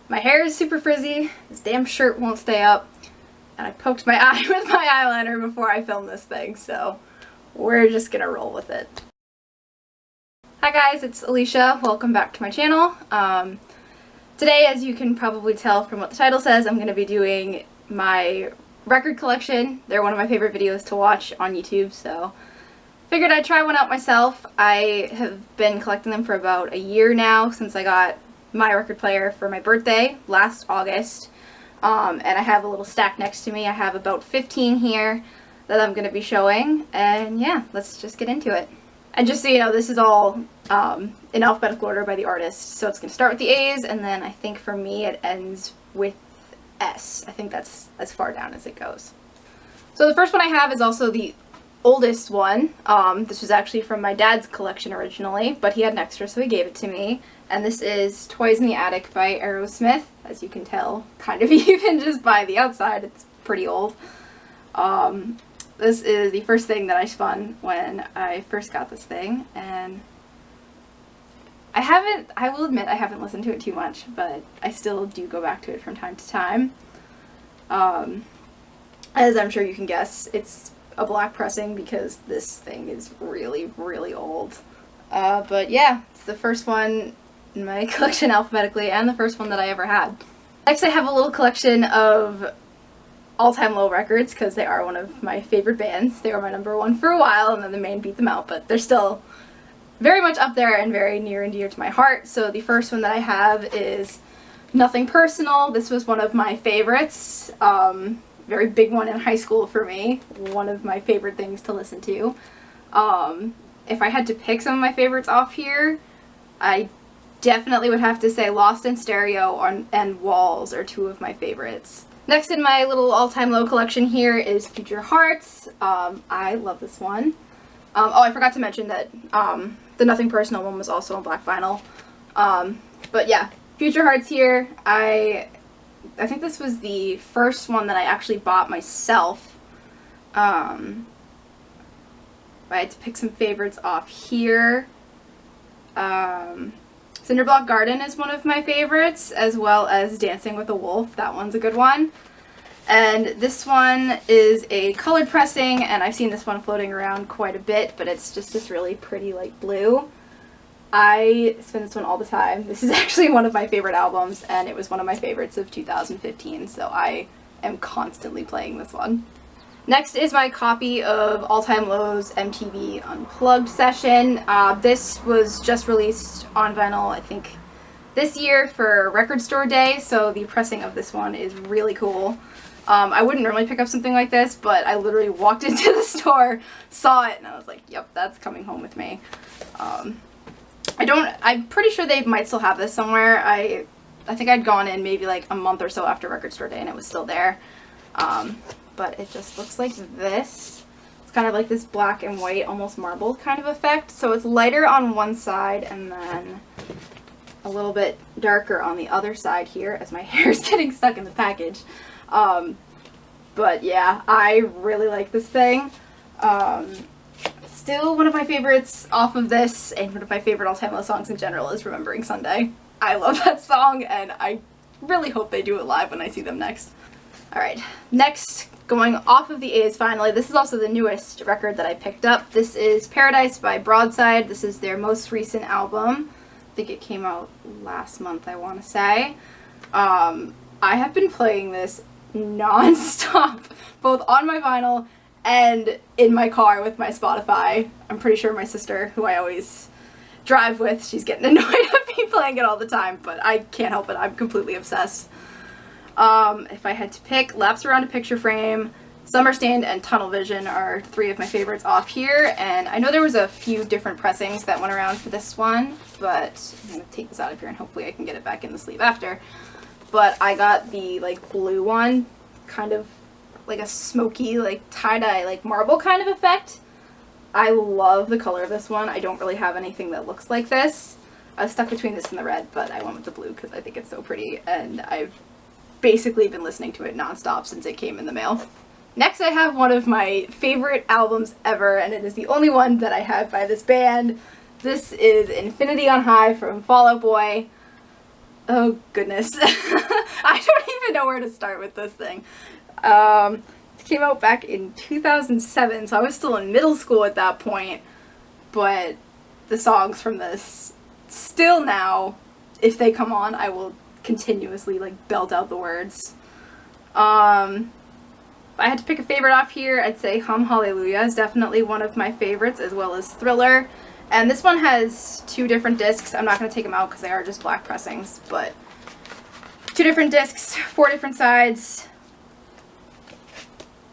My hair is super frizzy, this damn shirt won't stay up, and I poked my eye with my eyeliner before I filmed this thing, so we're just gonna roll with it. Hi guys, it's Alicia. Welcome back to my channel. Today, as you can probably tell from what the title says, I'm gonna be doing my record collection. They're one of my favorite videos to watch on YouTube, so figured I'd try one out myself. I have been collecting them for about a year now, since I got my record player for my birthday last August, and I have a little stack next to me. I have about 15 here that I'm going to be showing, and yeah, let's just get into it. And just so you know, this is all in alphabetical order by the artist, so it's going to start with the A's, and then I think for me it ends with S. I think that's as far down as it goes. So the first one I have is also the oldest one. This was actually from my dad's collection originally, but he had an extra, so he gave it to me. And this is Toys in the Attic by Aerosmith. As you can tell, kind of even just by the outside, it's pretty old. This is the first thing that I spun when I first got this thing, and I will admit I haven't listened to it too much, but I still do go back to it from time to time. As I'm sure you can guess, it's a black pressing because this thing is really, really old. But yeah, it's the first one in my collection alphabetically, and the first one that I ever had. Next I have a little collection of All Time Low records, because they are one of my favorite bands. They were my number one for a while, and then the Maine beat them out, but they're still very much up there and very near and dear to my heart. So the first one that I have is Nothing Personal. This was one of my favorites. Very big one in high school for me. One of my favorite things to listen to. If I had to pick some of my favorites off here, I definitely would have to say Lost in Stereo and Walls are two of my favorites. Next in my little all-time low collection here is Future Hearts. I love this one. Oh, I forgot to mention that the Nothing Personal one was also on black vinyl. But yeah, Future Hearts here. I think this was the first one that I actually bought myself. I had to pick some favorites off here. Cinderblock Garden is one of my favorites, as well as Dancing with a Wolf. That one's a good one. And this one is a colored pressing, and I've seen this one floating around quite a bit, but it's just this really pretty light blue. I spin this one all the time. This is actually one of my favorite albums, and it was one of my favorites of 2015, so I am constantly playing this one. Next is my copy of All Time Low's MTV Unplugged session. This was just released on vinyl, I think, this year for Record Store Day, so the pressing of this one is really cool. I wouldn't normally pick up something like this, but I literally walked into the store, saw it, and I was like, yep, that's coming home with me. I'm pretty sure they might still have this somewhere. I think I'd gone in maybe like a month or so after Record Store Day and it was still there. But it just looks like this. It's kind of like this black and white, almost marble kind of effect. So it's lighter on one side and then a little bit darker on the other side here, as my hair is getting stuck in the package. But yeah, I really like this thing. Still one of my favorites off of this, and one of my favorite all-time low songs in general is Remembering Sunday. I love that song, and I really hope they do it live when I see them next. Alright, next, going off of the A's finally, this is also the newest record that I picked up. This is Paradise by Broadside. This is their most recent album. I think it came out last month, I want to say. I have been playing this non-stop, both on my vinyl and in my car with my Spotify. I'm pretty sure my sister, who I always drive with, she's getting annoyed at me playing it all the time, but I can't help it. I'm completely obsessed. If I had to pick, Laps Around a Picture Frame, Summer Stand, and Tunnel Vision are three of my favorites off here, and I know there was a few different pressings that went around for this one, but I'm going to take this out of here and hopefully I can get it back in the sleeve after. But I got the like blue one, kind of like a smoky, like tie-dye, like marble kind of effect. I love the color of this one. I don't really have anything that looks like this. I was stuck between this and the red, but I went with the blue because I think it's so pretty, and I've basically been listening to it nonstop since it came in the mail. Next I have one of my favorite albums ever, and it is the only one that I have by this band. This is Infinity on High from Fall Out Boy. Oh goodness. I don't even know where to start with this thing. It came out back in 2007, so I was still in middle school at that point, but the songs from this, still now, if they come on, I will continuously like belt out the words. If I had to pick a favorite off here, I'd say Hum Hallelujah is definitely one of my favorites, as well as Thriller. And this one has 2 different discs. I'm not going to take them out because they are just black pressings, but 2 different discs, 4 different sides.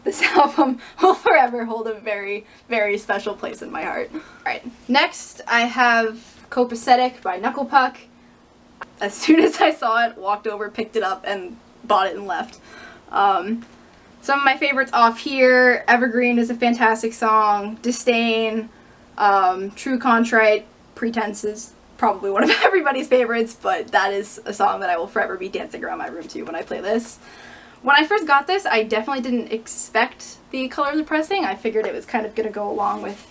This album will forever hold a very, very special place in my heart. Alright, next I have Copacetic by Knuckle Puck. As soon as I saw it, walked over, picked it up, and bought it and left. Some of my favorites off here, Evergreen is a fantastic song, Disdain, True Contrite, Pretense is probably one of everybody's favorites, but that is a song that I will forever be dancing around my room to when I play this. When I first got this, I definitely didn't expect the color of the pressing. I figured it was kind of going to go along with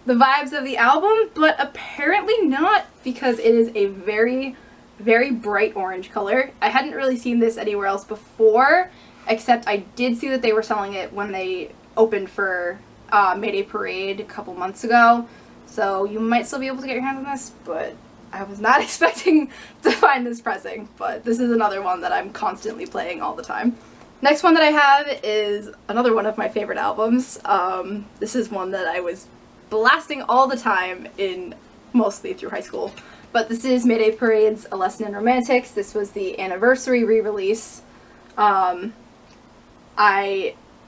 the vibes of the album, but apparently not, because it is a very, very bright orange color. I hadn't really seen this anywhere else before, except I did see that they were selling it when they opened for Mayday Parade a couple months ago, so you might still be able to get your hands on this, but I was not expecting to find this pressing, but this is another one that I'm constantly playing all the time. Next one that I have is another one of my favorite albums. This is one that I was blasting all the time mostly through high school, but this is Mayday Parade's A Lesson in Romantics. This was the anniversary re-release. I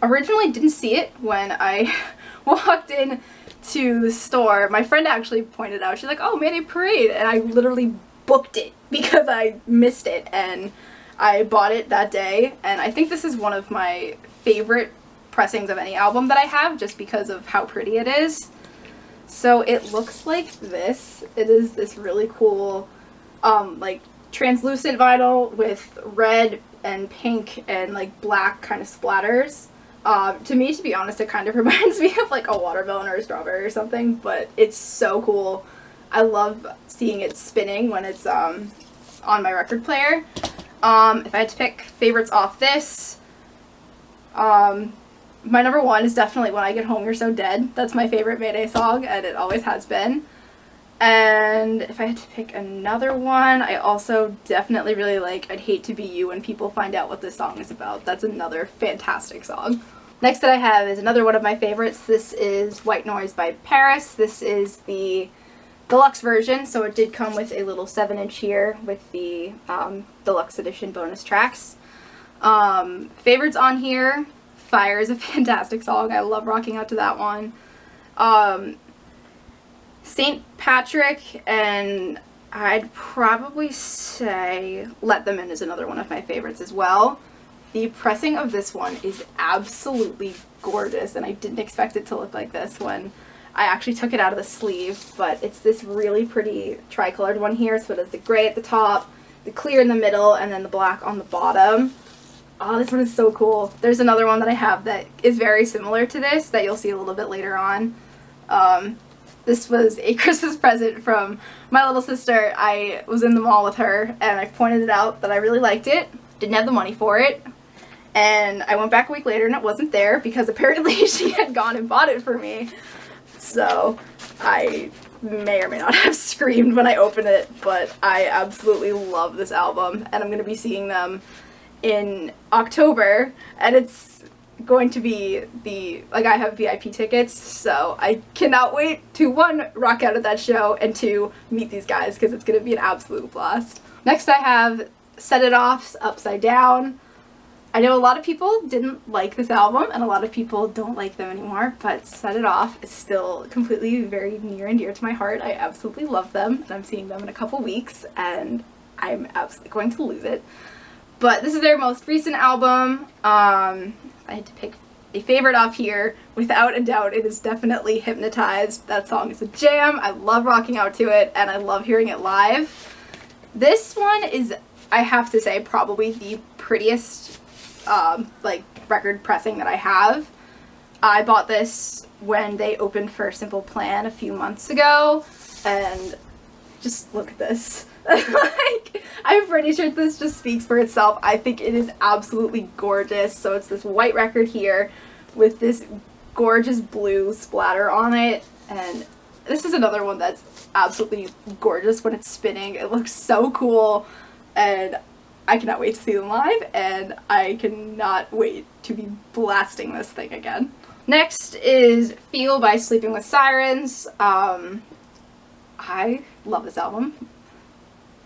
originally didn't see it when I walked in to the store. My friend actually pointed out, she's like, oh, Mayday Parade, and I literally booked it because I missed it, and I bought it that day, and I think this is one of my favorite pressings of any album that I have, just because of how pretty it is. So it looks like this. It is this really cool, like, translucent vinyl with red and pink and, like, black kind of splatters. To me, to be honest, it kind of reminds me of, like, a watermelon or a strawberry or something, but it's so cool. I love seeing it spinning when it's on my record player. If I had to pick favorites off this, my number 1 is definitely When I Get Home You're So Dead. That's my favorite Mayday song, and it always has been. And if I had to pick another one, I also definitely really like I'd Hate to Be You When People Find Out What This Song Is About. That's another fantastic song. Next that I have is another one of my favorites. This is White Noise by Paris. This is the deluxe version, so it did come with a little 7-inch here with the deluxe edition bonus tracks. Favorites on here, Fire is a fantastic song. I love rocking out to that one. St. Patrick, and I'd probably say Let Them In is another one of my favorites as well. The pressing of this one is absolutely gorgeous, and I didn't expect it to look like this when I actually took it out of the sleeve, but it's this really pretty tricolored one here, so it has the gray at the top, the clear in the middle, and then the black on the bottom. Oh, this one is so cool. There's another one that I have that is very similar to this that you'll see a little bit later on. This was a Christmas present from my little sister. I was in the mall with her, and I pointed it out that I really liked it, didn't have the money for it, and I went back a week later and it wasn't there because apparently she had gone and bought it for me. So I may or may not have screamed when I opened it, but I absolutely love this album, and I'm going to be seeing them in October, and it's going to be I have VIP tickets, so I cannot wait to 1, rock out at that show, and 2, meet these guys, because it's going to be an absolute blast. Next I have Set It Off's Upside Down. I know a lot of people didn't like this album, and a lot of people don't like them anymore, but Set It Off is still completely very near and dear to my heart. I absolutely love them, and I'm seeing them in a couple weeks, and I'm absolutely going to lose it. But this is their most recent album. If I had to pick a favorite off here, without a doubt, it is definitely Hypnotized. That song is a jam. I love rocking out to it, and I love hearing it live. This one is, I have to say, probably the prettiest like record pressing that I have. I bought this when they opened for Simple Plan a few months ago, and just look at this. Like, I'm pretty sure this just speaks for itself. I think it is absolutely gorgeous. So it's this white record here with this gorgeous blue splatter on it, and this is another one that's absolutely gorgeous when it's spinning. It looks so cool, and I cannot wait to see them live, and I cannot wait to be blasting this thing again. Next is Feel by Sleeping with Sirens. I love this album.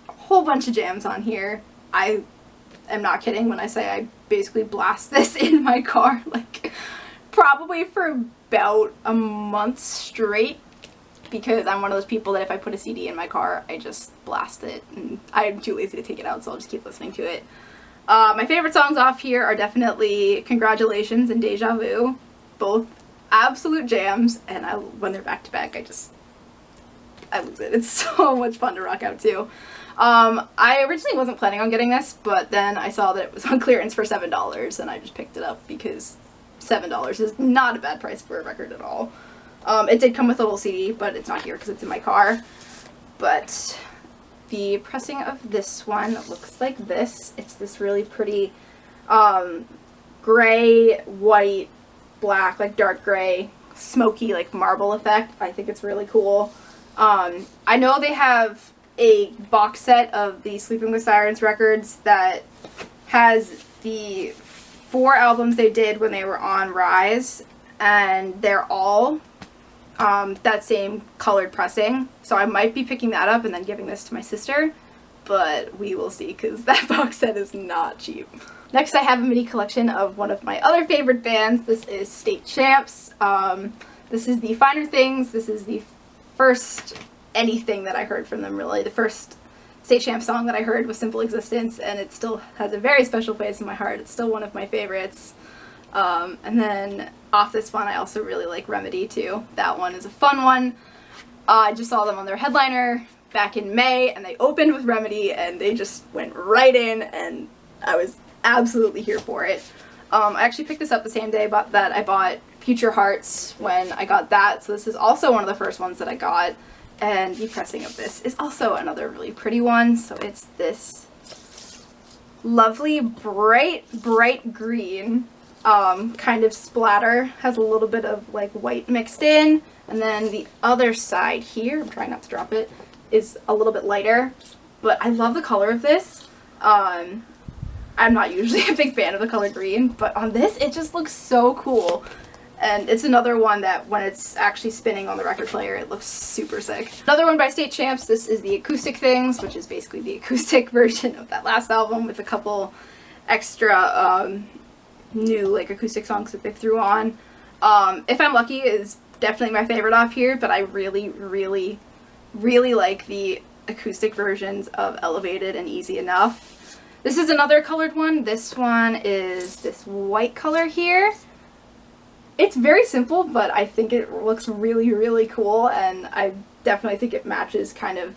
A whole bunch of jams on here. I am not kidding when I say I basically blast this in my car, like, probably for about a month straight, because I'm one of those people that if I put a CD in my car, I just blast it, and I'm too lazy to take it out, so I'll just keep listening to it. My favorite songs off here are definitely Congratulations and Deja Vu. Both absolute jams, and when they're back to back, I lose it. It's so much fun to rock out to. I originally wasn't planning on getting this, but then I saw that it was on clearance for $7, and I just picked it up because $7 is not a bad price for a record at all. It did come with a little CD, but it's not here because it's in my car. But the pressing of this one looks like this. It's this really pretty gray, white, black, like dark gray, smoky, like marble effect. I think it's really cool. I know they have a box set of the Sleeping with Sirens records that has the 4 albums they did when they were on Rise, and they're all that same colored pressing. So I might be picking that up and then giving this to my sister, but we will see because that box set is not cheap. Next, I have a mini collection of one of my other favorite bands. This is State Champs. This is the Finer Things. This is the first anything that I heard from them, really. The first State Champs song that I heard was Simple Existence, and it still has a very special place in my heart. It's still one of my favorites. And then off this one, I also really like Remedy too. That one is a fun one. I just saw them on their headliner back in May, and they opened with Remedy, and they just went right in, and I was absolutely here for it. I actually picked this up the same day that I bought Future Hearts when I got that, so this is also one of the first ones that I got, and the pressing of this is also another really pretty one. So it's this lovely bright green kind of splatter, has a little bit of like white mixed in, and then the other side here, I'm trying not to drop it, is a little bit lighter, but I love the color of this. I'm not usually a big fan of the color green, but on this it just looks so cool. And it's another one that when it's actually spinning on the record player, it looks super sick. Another one by State Champs, this is the Acoustic Things, which is basically the acoustic version of that last album with a couple extra new like acoustic songs that they threw on. If I'm Lucky is definitely my favorite off here, but I really like the acoustic versions of Elevated and Easy Enough. This is another colored one. This one is this white color here. It's very simple, but I think it looks really cool, and I definitely think it matches kind of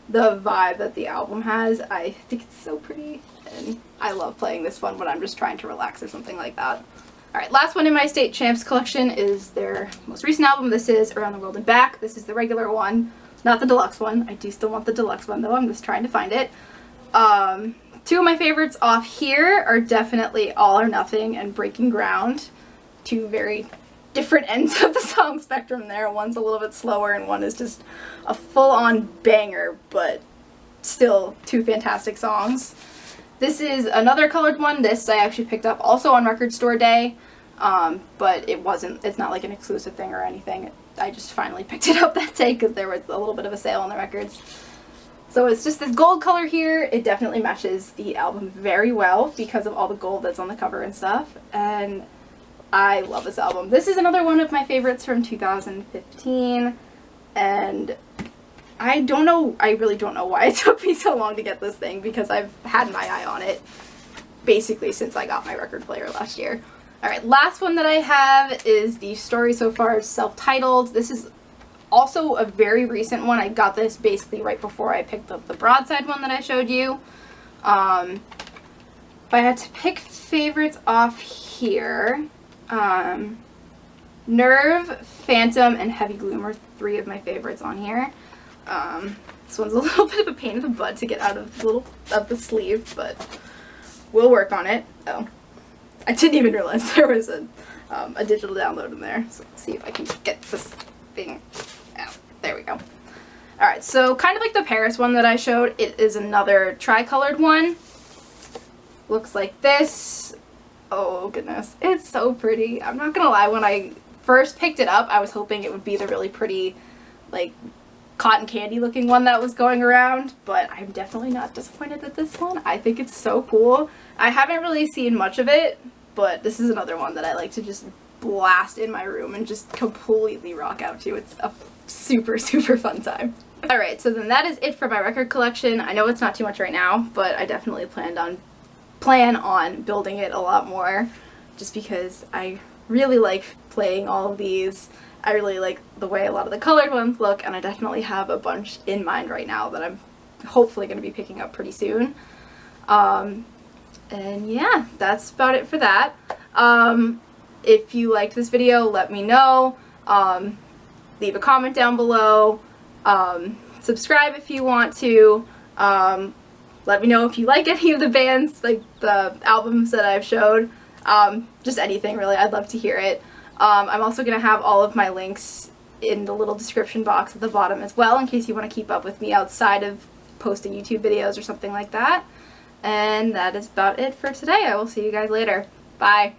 the vibe that the album has. I think it's so pretty, and I love playing this one when I'm just trying to relax or something like that. Alright, last one in my State Champs collection is their most recent album. This is Around the World and Back. This is the regular one, not the deluxe one. I do still want the deluxe one though, I'm just trying to find it. Two of my favorites off here are definitely All or Nothing and Breaking Ground. Two very different ends of the song spectrum there. One's a little bit slower and one is just a full-on banger, but still two fantastic songs. This is another colored one. This I actually picked up also on Record Store Day, but it's not like an exclusive thing or anything. I just finally picked it up that day because there was a little bit of a sale on the records. So it's just this gold color here. It definitely matches the album very well because of all the gold that's on the cover and stuff, and I love this album. This is another one of my favorites from 2015, and I really don't know why it took me so long to get this thing, because I've had my eye on it basically since I got my record player last year. Alright, last one that I have is the Story So Far self-titled. This is also a very recent one. I got this basically right before I picked up the Broadside one that I showed you. If I had to pick favorites off here, Nerve, Phantom, and Heavy Gloom are 3 of my favorites on here. This one's a little bit of a pain in the butt to get out of the sleeve, but we'll work on it. Oh, I didn't even realize there was a digital download in there. So let's see if I can get this thing out. There we go. Alright, so kind of like the Paris one that I showed, it is another tri-colored one. Looks like this. Oh goodness, it's so pretty. I'm not gonna lie, when I first picked it up, I was hoping it would be the really pretty, like, cotton candy looking one that was going around, but I'm definitely not disappointed with this one. I think it's so cool. I haven't really seen much of it, but this is another one that I like to just blast in my room and just completely rock out to. It's a super, super fun time. Alright, so then that is it for my record collection. I know it's not too much right now, but I definitely plan on building it a lot more, just because I really like playing all of these. I really like the way a lot of the colored ones look, and I definitely have a bunch in mind right now that I'm hopefully going to be picking up pretty soon. And yeah, that's about it for that. If you liked this video, let me know. Leave a comment down below. Subscribe if you want to. Let me know if you like any of the bands, like the albums that I've showed. Just anything really, I'd love to hear it. I'm also going to have all of my links in the little description box at the bottom as well, in case you want to keep up with me outside of posting YouTube videos or something like that. And that is about it for today. I will see you guys later. Bye.